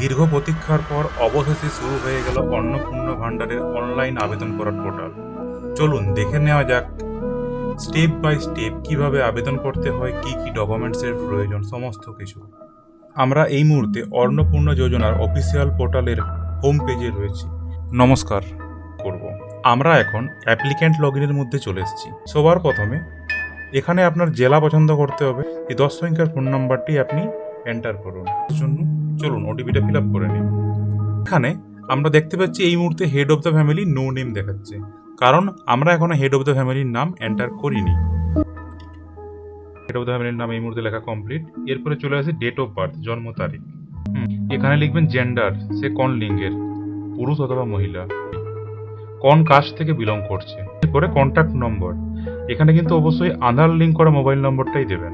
দীর্ঘ প্রতীক্ষার পর অবশেষে শুরু হয়ে গেল অন্নপূর্ণা ভান্ডারের অনলাইন আবেদন করার পোর্টাল। চলুন দেখে নেওয়া যাক স্টেপ বাই স্টেপ কিভাবে আবেদন করতে হয়, কি কি ডকুমেন্টসের প্রয়োজন, সমস্ত কিছু। আমরা এই মুহূর্তে অন্নপূর্ণা যোজনার অফিসিয়াল পোর্টালের হোম পেজে রয়েছি। নমস্কার করব। আমরা এখন অ্যাপ্লিক্যান্ট লগইনের মধ্যে চলে এসেছি। সবার প্রথমে এখানে আপনার জেলা পছন্দ করতে হবে। এই 10 সংখ্যার ফোন নাম্বারটি আপনি এন্টার করুন। জন্য চলুন ওটিপিটা ফিল আপ করে নিন। এখানে আমরা দেখতে পাচ্ছি এই মুহূর্তে head of the family no name দেখাচ্ছে, কারণ আমরা এখনো হেড অফ দ্য ফ্যামিলির নাম এন্টার করিনি। হেড অফ দ্য ফ্যামিলির নাম এই মুহূর্তে লেখা কমপ্লিট। এরপরে চলে আসে ডেট অফ বার্থ, জন্ম তারিখ। এখানে লিখবেন জেন্ডার, সে কোন লিঙ্গের, পুরুষ অথবা মহিলা, কোন কাস্ট থেকে বিলং করছে। এরপরে কন্ট্যাক্ট নম্বর, এখানে কিন্তু অবশ্যই আধার লিঙ্ক করা মোবাইল নম্বরটাই দেবেন।